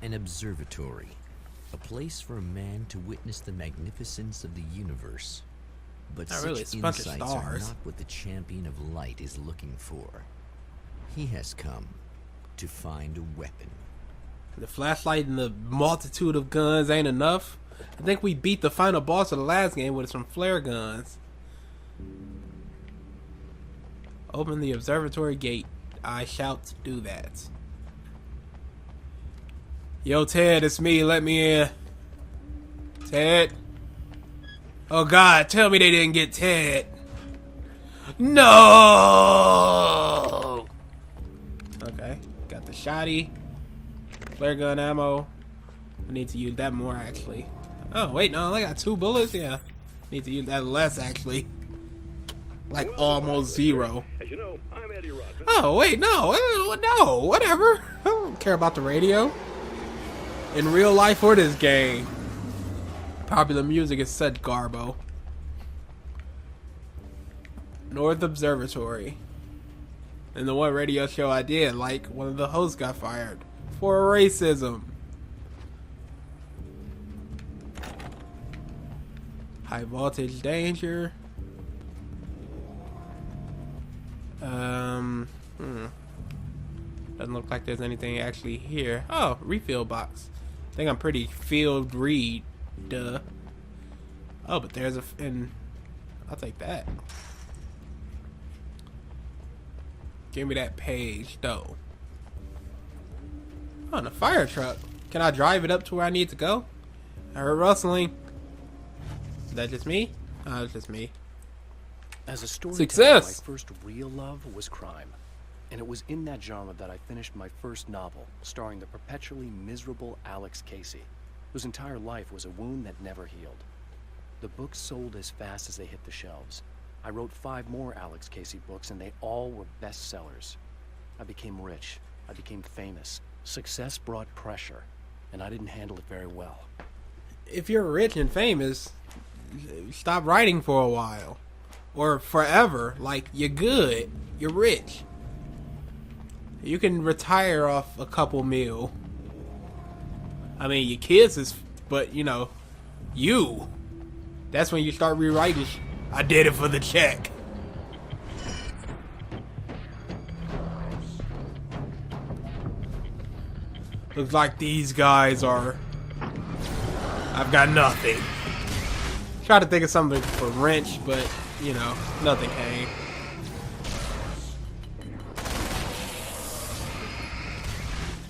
An observatory, a place for a man to witness the magnificence of the universe. But Not such really, it's a bunch of insights are stars. not what the champion of light is looking for. He has come to find a weapon. The flashlight and the multitude of guns ain't enough. I think we beat the final boss of the last game with some flare guns. Open the observatory gate. I shout to do that. Yo, Ted, it's me. Let me in. Ted. Oh, God. Tell me they didn't get Ted. No! Okay. Got the shotty. Flare gun ammo. I need to use that more, actually. Oh, wait. No, I got 2 bullets. Yeah. Need to use that less, actually. Like, almost 0. As you know, I'm Eddie Rodman. Oh, wait. No. No. Whatever. I don't care about the radio. In real life or this game. Popular music is such garbo. North Observatory. And the one radio show I did, like, one of the hosts got fired for racism. High voltage danger. Doesn't look like there's anything actually here. Oh, refill box. I think I'm pretty field read. Duh. Oh, but there's and I'll take that. Give me that page, though. Oh, and a fire truck. Can I drive it up to where I need to go? I heard rustling. Is that just me? Oh, it's just me. As a storyteller, Success! my first real love was crime. And it was in that genre that I finished my first novel, starring the perpetually miserable Alex Casey, whose entire life was a wound that never healed. The books sold as fast as they hit the shelves. I wrote 5 more Alex Casey books, and they all were bestsellers. I became rich. I became famous. Success brought pressure, and I didn't handle it very well. If you're rich and famous, stop writing for a while. Or forever. Like, you're good. You're rich. You can retire off a couple mil. I mean, your kids is... But, you know, you. That's when you start rewriting. I did it for the check. Looks like these guys are... I've got nothing. Try to think of something for wrench, but, you know, nothing came.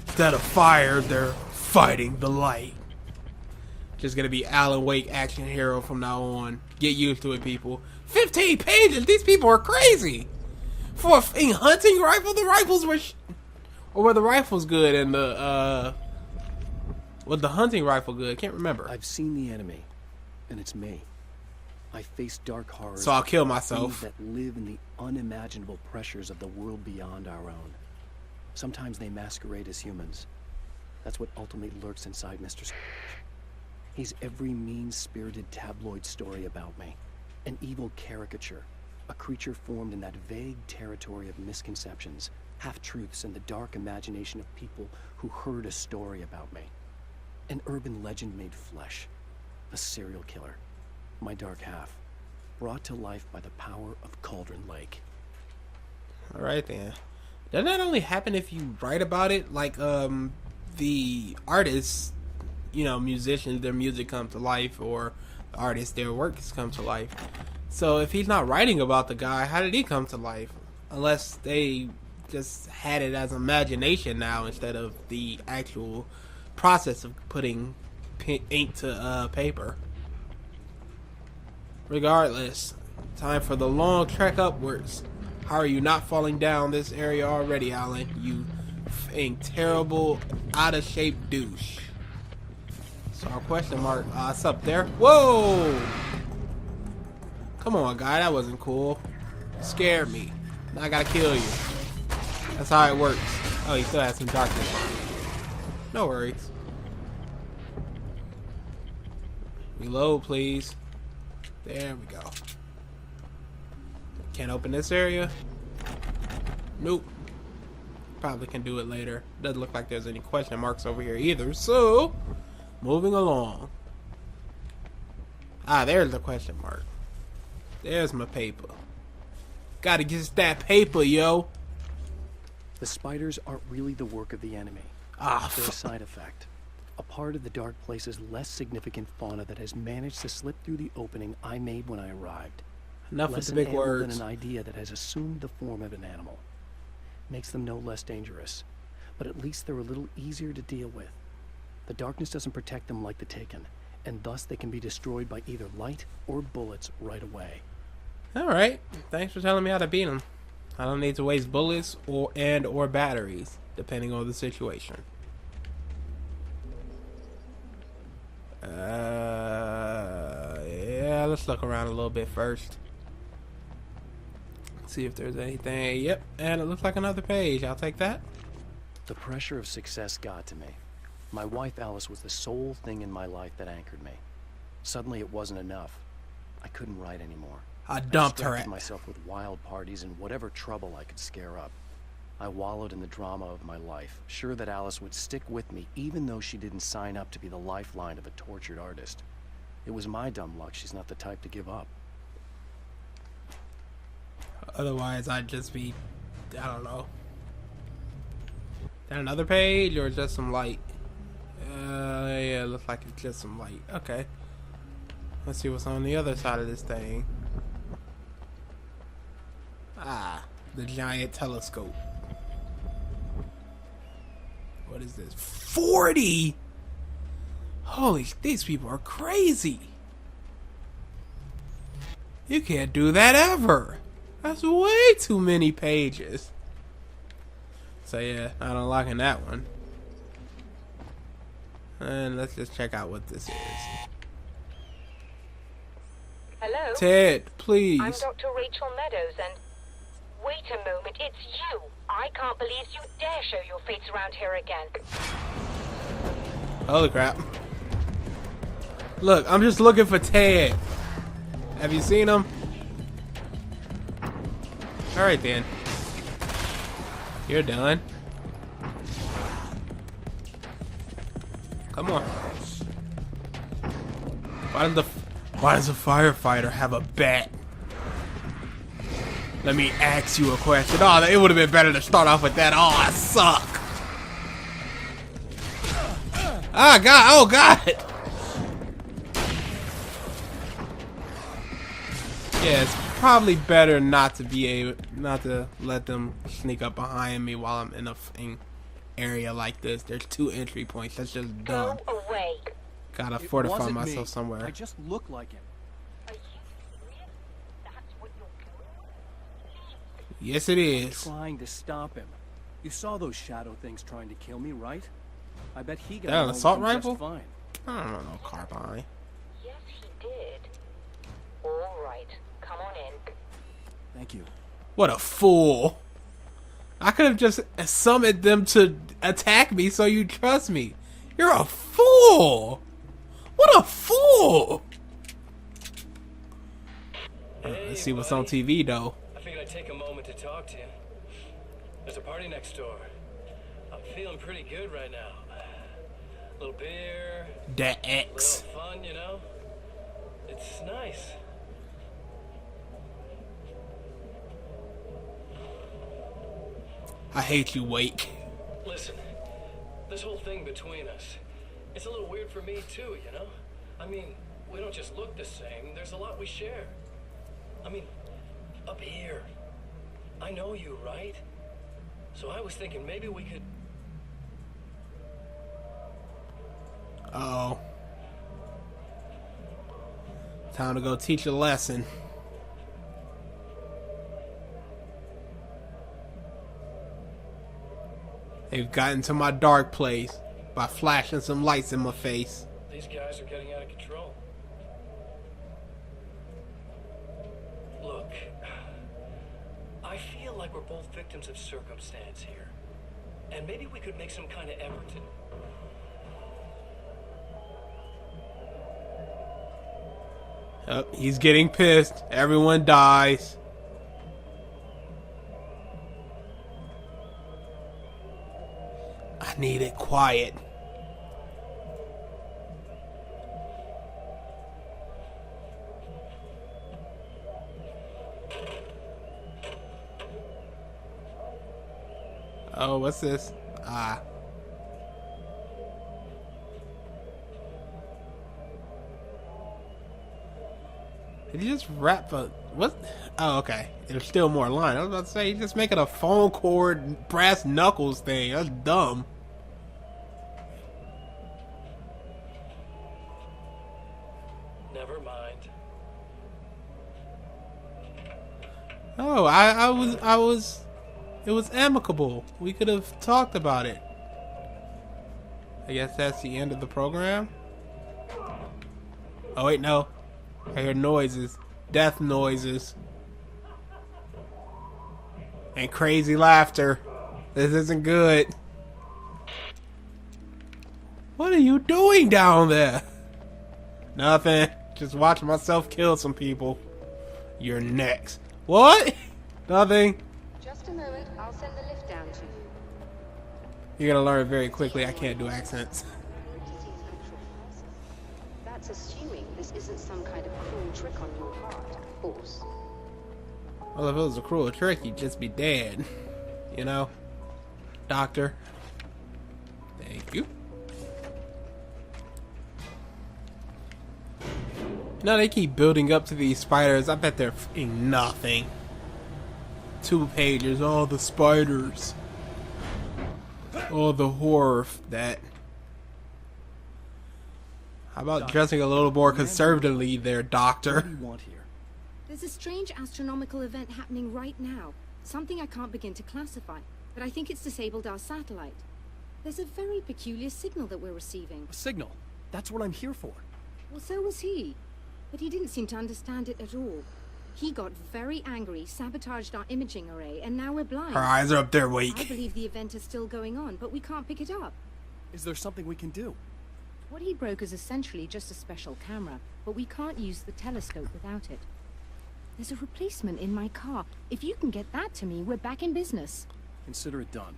Instead of fire, they're fighting the light. Just gonna be Alan Wake action hero from now on. Get used to it, people. 15 pages? These people are crazy! For a hunting rifle? The rifles were... Or were the rifles good and the, was the hunting rifle good? Can't remember. I've seen the enemy, and it's me. I face dark horrors. So I'll kill myself. Things that live in the unimaginable pressures of the world beyond our own. Sometimes they masquerade as humans. That's what ultimately lurks inside Mr. He's every mean-spirited tabloid story about me. An evil caricature. A creature formed in that vague territory of misconceptions, half-truths, and the dark imagination of people who heard a story about me. An urban legend made flesh. A serial killer. My dark half. Brought to life by the power of Cauldron Lake. Alright then. Doesn't that only happen if you write about it? Like, the artists, you know, musicians, their music come to life, or the artists, their works come to life. So if he's not writing about the guy, how did he come to life? Unless they just had it as imagination now instead of the actual process of putting ink to paper. Regardless, time for the long trek upwards. How are you not falling down this area already, Alan? You terrible, out of shape douche. So our question mark, it's up there. Whoa! Come on, guy, that wasn't cool. Scared me. Now I gotta kill you. That's how it works. Oh, you still have some darkness. No worries. Reload, please. There we go. Can't open this area. Nope. probably can do it later. Doesn't look like there's any question marks over here either. So, moving along. Ah, there's the question mark. There's my paper. Gotta get that paper, yo. The spiders aren't really the work of the enemy. Ah, They're a side effect. A part of the Dark Place's less significant fauna that has managed to slip through the opening I made when I arrived. enough with Less the an big animal words. than an idea that has assumed the form of an animal. Makes them no less dangerous, but at least they're a little easier to deal with. The darkness doesn't protect them like the Taken, and thus they can be destroyed by either light or bullets right away. Alright, thanks for telling me how to beat them. I don't need to waste bullets or batteries, depending on the situation. Yeah, let's look around a little bit first. See if there's anything. Yep, and it looks like another page. I'll take that. The pressure of success got to me. My wife Alice was the sole thing in my life that anchored me. Suddenly it wasn't enough. I couldn't write anymore. I dumped her distracted at. myself with wild parties and whatever trouble I could scare up. I wallowed in the drama of my life, sure that Alice would stick with me even though she didn't sign up to be the lifeline of a tortured artist. It was my dumb luck she's not the type to give up. Otherwise, I'd just be, I don't know. That another page or just some light? Yeah, it looks like it's just some light. Okay. Let's see what's on the other side of this thing. Ah, the giant telescope. What is this? 40! Holy, these people are crazy. You can't do that ever. That's way too many pages. So yeah, not unlocking that one. And let's just check out what this is. Hello? Ted, please. I'm Dr. Rachel Meadows, and... Wait a moment, it's you! I can't believe you dare show your face around here again. Holy crap. Look, I'm just looking for Ted. Have you seen him? Alright then. You're done. Come on. Why does a firefighter have a bat? Let me ask you a question. Oh, it would have been better to start off with that. Oh, I suck. Ah, God. Oh, God. Yeah, it's probably better not to let them sneak up behind me while I'm in a area like this. There's 2 entry points. That's just dumb. Go away. Gotta It fortify wasn't myself me. somewhere. I just look like him. Are you serious? That's what you're doing? Yes, it is. Trying to stop him. You saw those shadow things trying to kill me, right? I bet he got That an along assault with them just rifle? fine. I don't know no carbine. Yes, he did. All right, come on in. Thank you. What a fool. I could have just summoned them to attack me so you trust me. You're a fool. What a fool. Let's see what's on TV, though. I figured I'd take a moment to talk to you. There's a party next door. I'm feeling pretty good right now. A little beer, That a X. little fun, you know? It's nice. I hate you, Wake. Listen, this whole thing between us, it's a little weird for me too, you know? I mean, we don't just look the same, there's a lot we share. I mean, up here, I know you, right? So I was thinking maybe we could... Uh-oh. Time to go teach a lesson. They've gotten to my dark place by flashing some lights in my face. These guys are getting out of control. Look, I feel like we're both victims of circumstance here. And maybe we could make some kind of effort to... Oh, he's getting pissed. Everyone dies. needed quiet. Oh, what's this? Ah. Did he just wrap a... What? Oh, okay. There's still more line. I was about to say, he's just making a phone cord brass knuckles thing. That's dumb. Never mind. Oh, it was amicable. We could have talked about it. I guess that's the end of the program. Oh wait, no. I hear noises. Death noises. And crazy laughter. This isn't good. What are you doing down there? Nothing. Just watching myself kill some people. You're next. What? Nothing. Just a moment, I'll send the lift down to you. You're gonna learn very quickly I can't do accents. To see an actual person. That's assuming this isn't some kind of cruel trick on your part, of course. Well, if it was a cruel trick, you'd just be dead. You know? Doctor. Thank you. No, they keep building up to these spiders. I bet they're f***ing nothing. 2 pages. All the spiders. All the horror that. How about dressing a little more conservatively there, What Doctor? do you want here? There's a strange astronomical event happening right now. Something I can't begin to classify, but I think it's disabled our satellite. There's a very peculiar signal that we're receiving. A signal. That's what I'm here for. Well, so was he. But he didn't seem to understand it at all. He got very angry, sabotaged our imaging array, and now we're blind. Her eyes are up there I weak. believe the event is still going on, but we can't pick it up. Is there something we can do? What he broke is essentially just a special camera, but we can't use the telescope without it. There's a replacement in my car. If you can get that to me, we're back in business. Consider it done.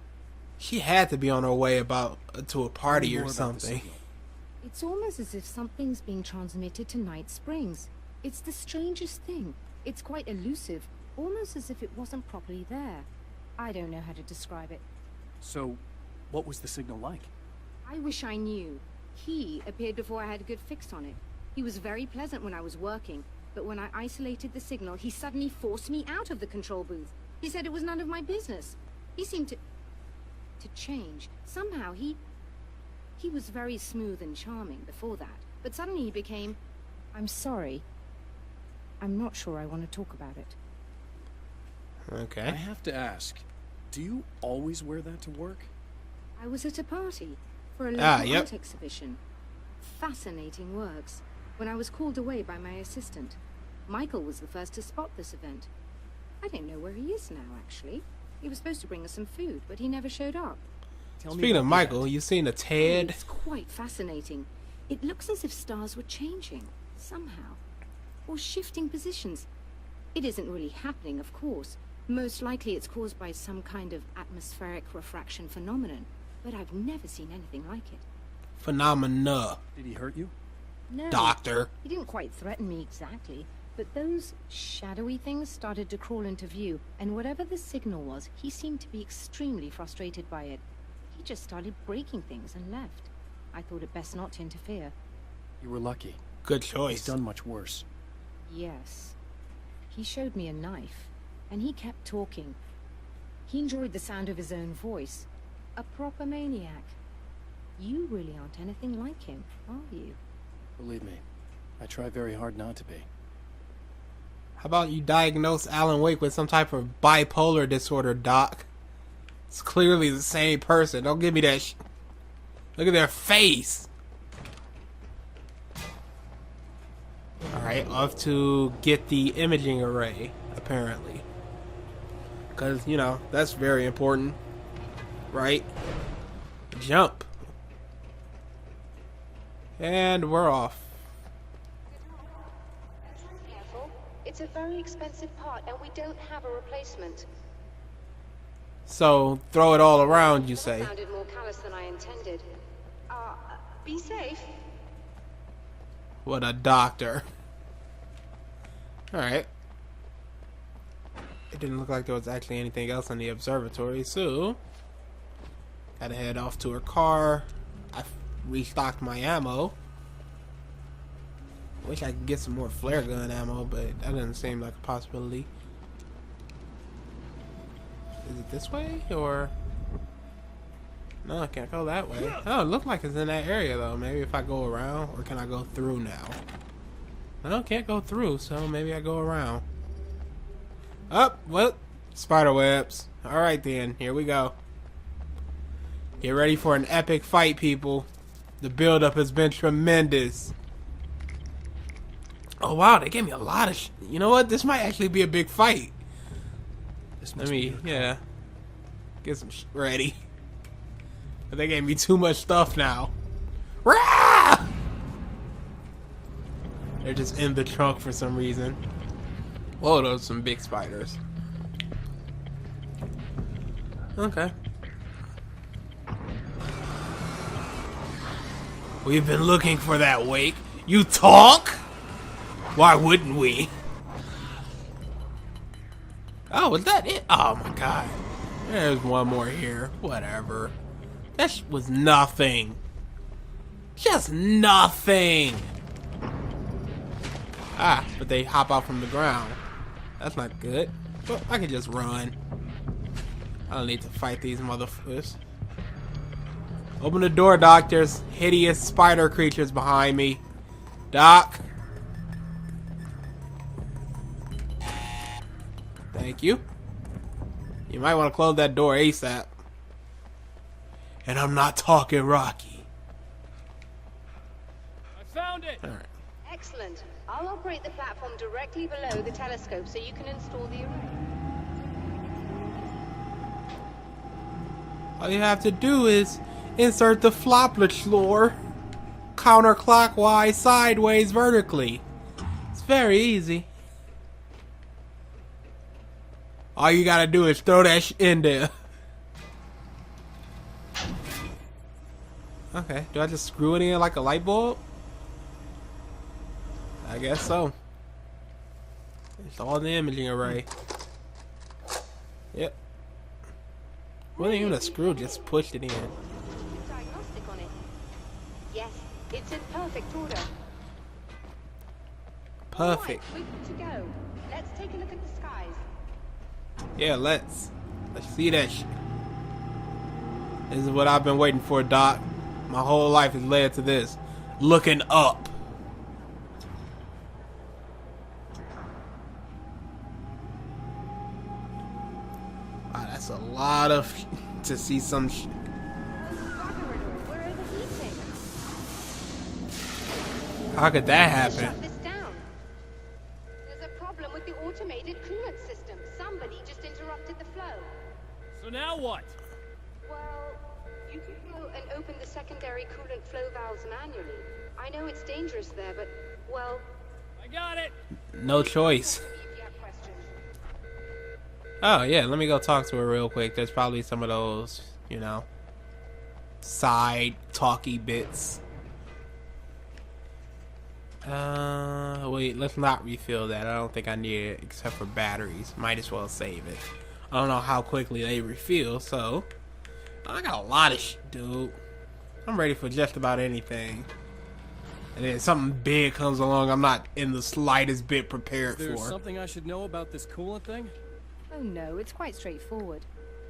She had to be on her way to a party Tell me or more about the something. signal. It's almost as if something's being transmitted to Night Springs. It's the strangest thing. It's quite elusive, almost as if it wasn't properly there. I don't know how to describe it. So, what was the signal like? I wish I knew. He appeared before I had a good fix on it. He was very pleasant when I was working, but when I isolated the signal, he suddenly forced me out of the control booth. He said it was none of my business. He seemed to change. Somehow he was very smooth and charming before that, but suddenly he became, I'm sorry. I'm not sure I want to talk about it. I Okay. have to ask, do you always wear that to work? I was at a party for a local yep. art exhibition. Fascinating works. When I was called away by my assistant, Michael was the first to spot this event. I don't know where he is now, actually. He was supposed to bring us some food, but he never showed up. Tell me Speaking about of the Michael, event. you seen a Ted? It's quite fascinating. It looks as if stars were changing, somehow. Or shifting positions. It isn't really happening, of course. Most likely it's caused by some kind of atmospheric refraction phenomenon. But I've never seen anything like it. Phenomena. Did he hurt you? No. Doctor. He didn't quite threaten me exactly, but those shadowy things started to crawl into view, and whatever the signal was, he seemed to be extremely frustrated by it. He just started breaking things and left. I thought it best not to interfere. You were lucky. Good He's choice. done much worse. Yes. He showed me a knife, and he kept talking. He enjoyed the sound of his own voice. A proper maniac. You really aren't anything like him, are you? Believe me, I try very hard not to be. How about you diagnose Alan Wake with some type of bipolar disorder, Doc? It's clearly the same person. Don't give me that Look at their face. Alright, off to get the imaging array, apparently. Because, you know, that's very important. Right? Jump. And we're off. Careful. It's a very expensive part, and we don't have a replacement. So throw it all around, you That say? sounded more callous than I intended. Be safe. What a doctor. Alright. It didn't look like there was actually anything else in the observatory, so gotta head off to her car. I restocked my ammo. Wish I could get some more flare gun ammo, but that doesn't seem like a possibility. Is it this way, or... No, I can't go that way. Oh, it looks like it's in that area, though. Maybe if I go around, or can I go through now? No, can't go through, so maybe I go around. Up, well, spider webs. Alright then, here we go. Get ready for an epic fight, people. The build-up has been tremendous. Oh wow, they gave me a lot of you know what? This might actually be a big fight. Let me, yeah. Get some ready. But they gave me too much stuff now. Rah! They're just in the trunk for some reason. Whoa, those are some big spiders. Okay. We've been looking for that wake. You talk? Why wouldn't we? Oh, was that it? Oh my god. There's one more here. Whatever. That was nothing. Just nothing. Ah, but they hop out from the ground. That's not good. But I can just run. I don't need to fight these motherfuckers. Open the door, Doc. There's hideous spider creatures behind me. Doc. Thank you. You might want to close that door ASAP. And I'm not talking Rocky. I found it! Alright. Excellent. I'll operate the platform directly below the telescope so you can install the array. All you have to do is insert the floplet floor counterclockwise, sideways, vertically. It's very easy. All you gotta do is throw that in there. Okay, do I just screw it in like a light bulb? I guess so. It's all the imaging array. Yep. Wasn't even a screw, just pushed it in. Diagnostic on it. Yes, it's in perfect order. Perfect. All right, we're good to go. Let's take a look at the skies. Yeah, let's see that shit. This is what I've been waiting for, Doc. My whole life has led to this. Looking up. Wow, that's a lot of to see some We're overheating. How could that Let's happen? shut this down. There's a problem with the automated coolant system. Somebody just interrupted the flow. So now what? Well, you can go and open the secondary coolant flow valves manually. I know it's dangerous there, but, well, I got it! No choice. if you have questions. Oh yeah, let me go talk to her real quick. There's probably some of those, you know, side talky bits. Wait, let's not refill that. I don't think I need it except for batteries. Might as well save it. I don't know how quickly they refill, so I got a lot of shit, dude. I'm ready for just about anything. And then something big comes along I'm not in the slightest bit prepared There's for. something I should know about this coolant thing? Oh no, it's quite straightforward.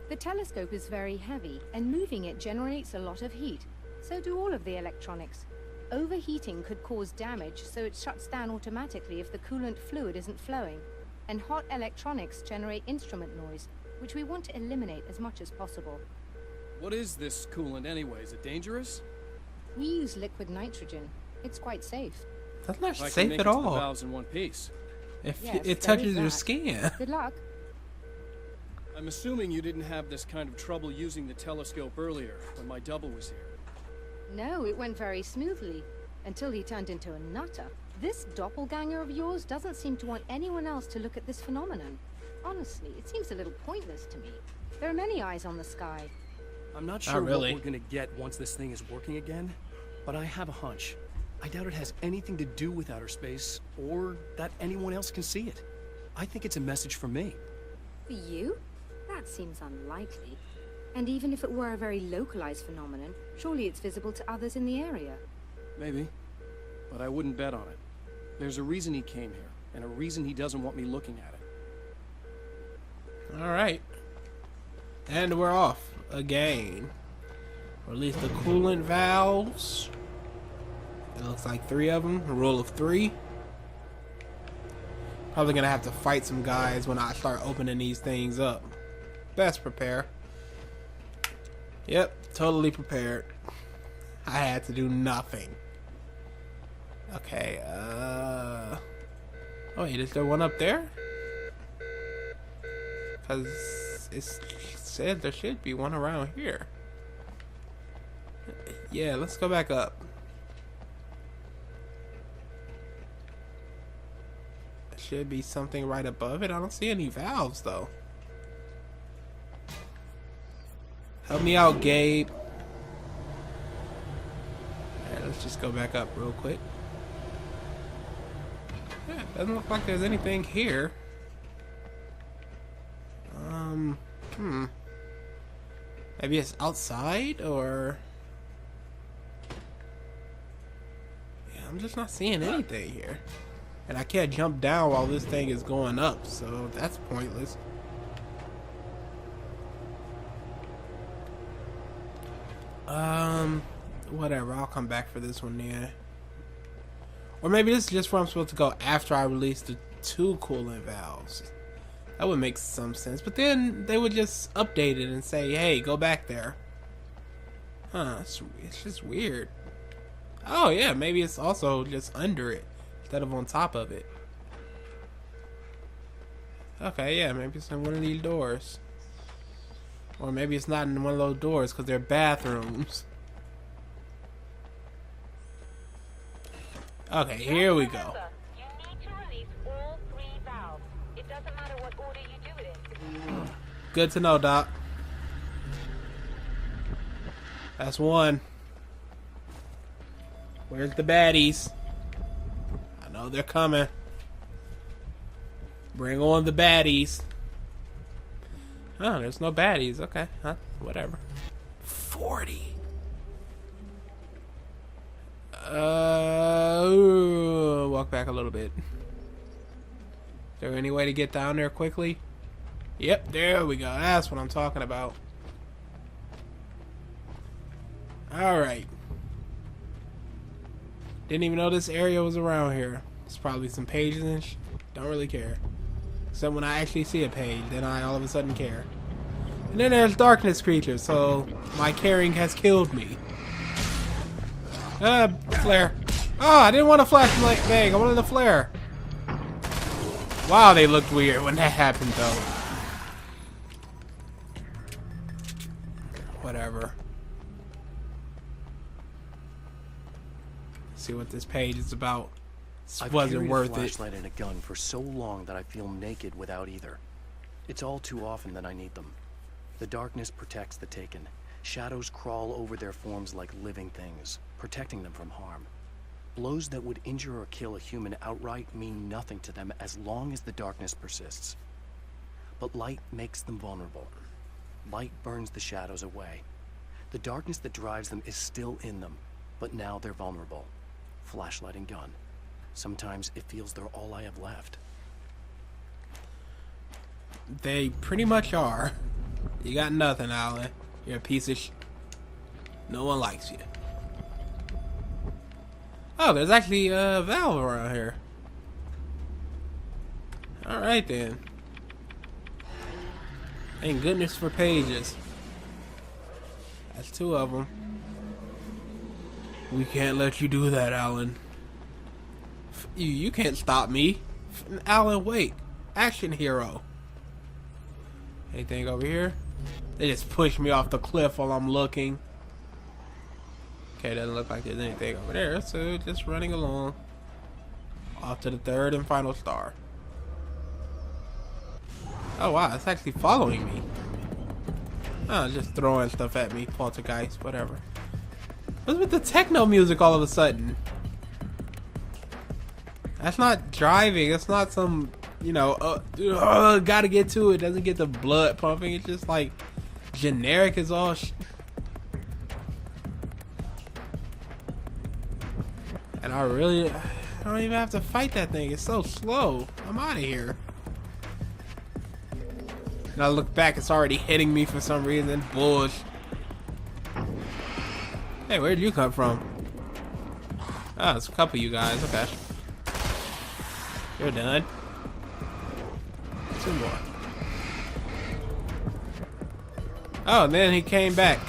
The telescope is very heavy, and moving it generates a lot of heat. So do all of the electronics. Overheating could cause damage, so it shuts down automatically if the coolant fluid isn't flowing. And hot electronics generate instrument noise, which we want to eliminate as much as possible. What is this coolant anyway? Is it dangerous? We use liquid nitrogen. It's quite safe. That's not I can safe make at it to the all. valves in one piece. If Yes, it there touches is your that. skin. Good luck. I'm assuming you didn't have this kind of trouble using the telescope earlier, when my double was here. No, it went very smoothly, until he turned into a nutter. This doppelganger of yours doesn't seem to want anyone else to look at this phenomenon. Honestly, it seems a little pointless to me. There are many eyes on the sky. I'm not Not sure really. what we're gonna get once this thing is working again, but I have a hunch. I doubt it has anything to do with outer space, or that anyone else can see it. I think it's a message for me. For you? That seems unlikely. And even if it were a very localized phenomenon, surely it's visible to others in the area. Maybe, but I wouldn't bet on it. There's a reason he came here, and a reason he doesn't want me looking at it. Alright. And we're off again. Release the coolant valves. It looks like 3 of them. A rule of 3. Probably gonna have to fight some guys when I start opening these things up. Best prepare. Yep, totally prepared. I had to do nothing. Okay, oh wait, is there one up there? Because it said there should be one around here. Yeah, let's go back up. There should be something right above it. I don't see any valves though. Help me out, Gabe. Alright, let's just go back up real quick. Yeah, it doesn't look like there's anything here. Maybe it's outside, or... Yeah, I'm just not seeing anything here. And I can't jump down while this thing is going up, so that's pointless. Whatever, I'll come back for this one then. Or maybe this is just where I'm supposed to go after I release the 2 coolant valves. That would make some sense. But then they would just update it and say, hey, go back there. Huh, it's just weird. Oh yeah, maybe it's also just under it instead of on top of it. Okay, yeah, maybe it's in one of these doors. Or maybe it's not in one of those doors because they're bathrooms. Okay, here we go. Remember, you need to release all 3 valves. It doesn't matter what order you do it in. Good to know, Doc. That's 1. Where's the baddies? I know they're coming. Bring on the baddies. Oh, there's no baddies. Okay, whatever. 40. Walk back a little bit. Is there any way to get down there quickly? Yep, there we go. That's what I'm talking about. Alright. Didn't even know this area was around here. It's probably some pages and don't really care. Except when I actually see a page, then I all of a sudden care. And then there's darkness creatures, so my caring has killed me. Flare. Oh, I didn't want a flashlight thing. I wanted a flare. Wow, they looked weird when that happened, though. Whatever. See what this page is about. This wasn't worth I've carried a it. flashlight and a gun for so long that I feel naked without either. It's all too often that I need them. The darkness protects the taken. Shadows crawl over their forms like living things, protecting them from harm. Blows that would injure or kill a human outright mean nothing to them as long as the darkness persists. But light makes them vulnerable. Light burns the shadows away. The darkness that drives them is still in them, but now they're vulnerable. Flashlight and gun. Sometimes it feels they're all I have left. They pretty much are. You got nothing, Alan. You're a piece of No one likes you. Oh, there's actually a valve around here. Alright then. Thank goodness for pages. That's 2 of them. We can't let you do that, Alan. You can't stop me. Alan, wait. Action hero. Anything over here? They just pushed me off the cliff while I'm looking. Okay, doesn't look like there's anything over there, so just running along. Off to the 3rd and final star. Oh wow, it's actually following me. Oh, just throwing stuff at me. Poltergeist, whatever. What's with the techno music all of a sudden? That's not driving. It's not some, you know, gotta get to it. Doesn't get the blood pumping. It's just like generic as all. And I don't even have to fight that thing. It's so slow. I'm out of here. And I look back, it's already hitting me for some reason. Bullshit. Hey, where'd you come from? Oh, it's a couple of you guys. Okay. You're done. 2 more. Oh, and then he came back.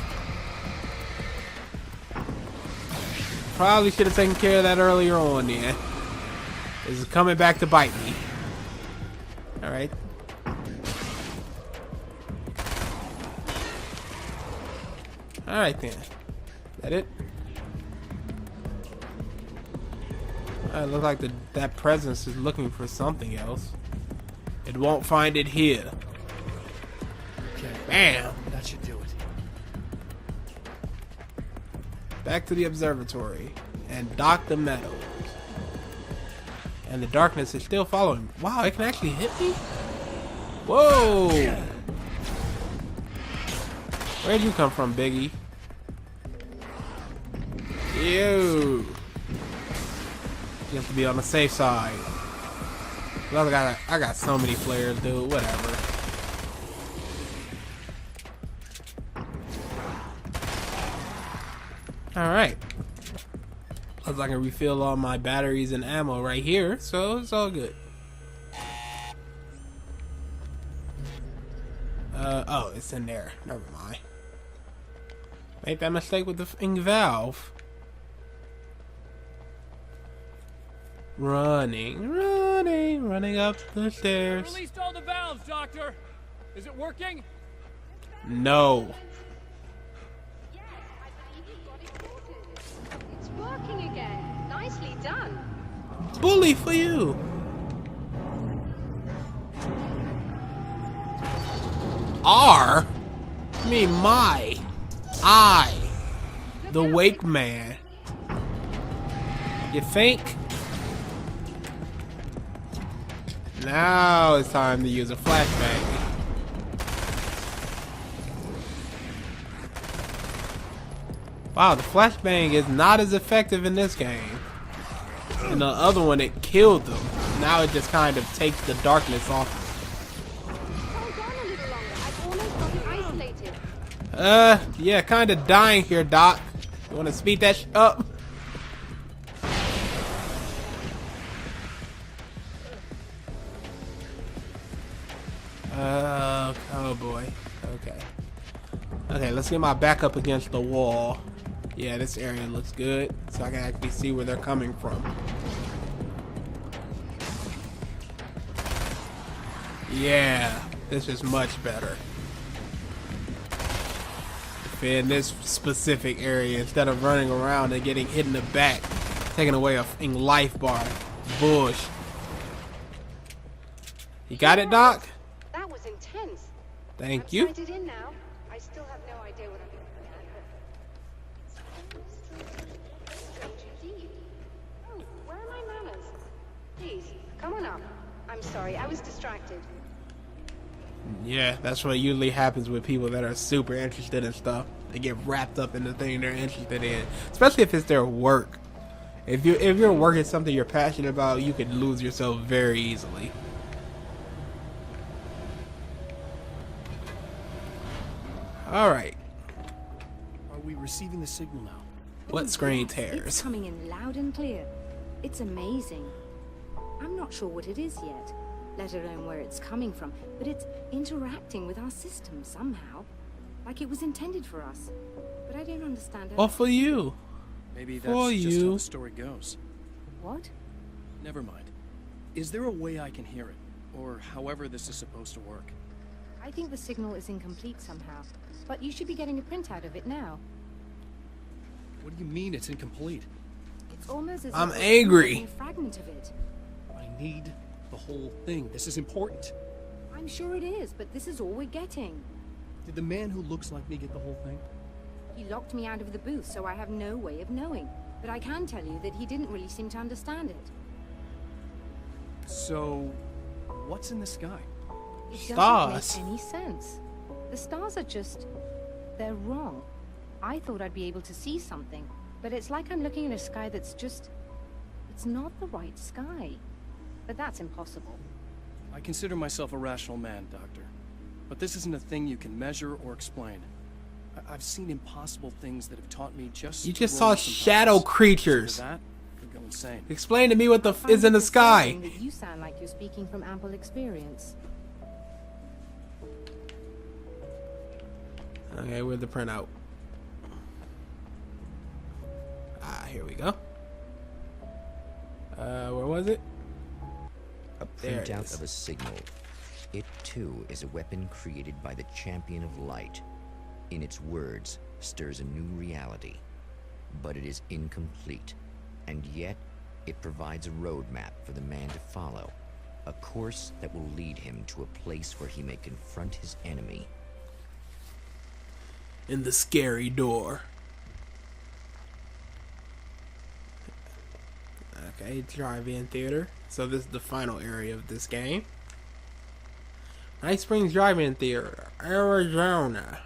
Probably should have taken care of that earlier on then. This is coming back to bite me. Alright. Alright then. Is that it? It looks like that presence is looking for something else. It won't find it here. Okay. Bam! That should do it. Back to the observatory and Dr. Meadows. And the darkness is still following. Wow, it can actually hit me? Whoa! Where'd you come from, Biggie? Ew. You have to be on the safe side. Well, I got so many flares, dude. Whatever. Alright. Plus I can refill all my batteries and ammo right here, so it's all good. Oh, it's in there. Never mind. Made that mistake with the f***ing valve. Running up the stairs. Released all the valves, Doctor. Is it working? No. Yes, I believe you've got it sorted. It's working again. Nicely done. Bully for you. R? I mean my. I. The Wake Man. You think? Now it's time to use a flashbang. Wow, the flashbang is not as effective in this game. In the other one, it killed them. Now it just kind of takes the darkness off. Hold on a little longer. I've almost got it isolated. Yeah, kind of dying here, Doc. You want to speed that up? Oh boy. Okay. Okay, let's get my back up against the wall. Yeah, this area looks good, so I can actually see where they're coming from. Yeah, this is much better. Defend this specific area instead of running around and getting hit in the back, taking away a f***ing life bar. Bush. You got it, Doc? That was intense. Thank you. I'm sighted in now. I still have no idea what I'm looking at, but strange indeed. Oh, where are my manners? Please, come on up. I'm sorry, I was distracted. Yeah, that's what usually happens with people that are super interested in stuff. They get wrapped up in the thing they're interested in, especially if it's their work. If your work is something you're passionate about, you could lose yourself very easily. All right. Are we receiving the signal now? What screen It's tears? coming in loud and clear. It's amazing. I'm not sure what it is yet, let alone where it's coming from, but it's interacting with our system somehow, like it was intended for us. But I don't understand how. Well, for you. Maybe For that's just how you. the story goes. What? Never mind. Is there a way I can hear it? Or however this is supposed to work? I think the signal is incomplete somehow, but you should be getting a printout of it now. What do you mean it's incomplete? It's almost as I'm if we're angry. getting a fragment of it. I need the whole thing. This is important. I'm sure it is, but this is all we're getting. Did the man who looks like me get the whole thing? He locked me out of the booth, so I have no way of knowing. But I can tell you that he didn't really seem to understand it. So, what's in the sky? It Stars. doesn't make any sense. The stars are just... they're wrong. I thought I'd be able to see something, but it's like I'm looking at a sky that's just... it's not the right sky. But that's impossible. I consider myself a rational man, Doctor. But this isn't a thing you can measure or explain. I've seen impossible things that have taught me just... You just to saw roll some shadow punches. creatures. After that, could go insane. Explain to me what the I f find is in the it sky. disturbing that you sound like you're speaking from ample experience. Okay, where's the printout? Ah, here we go. Where was it? A There it printout is. of a signal. It too is a weapon created by the champion of light. In its words, stirs a new reality. But it is incomplete, and yet it provides a roadmap for the man to follow. A course that will lead him to a place where he may confront his enemy. In the scary door. Okay, drive-in theater. So this is the final area of this game. Night Springs Drive-In Theater, Arizona.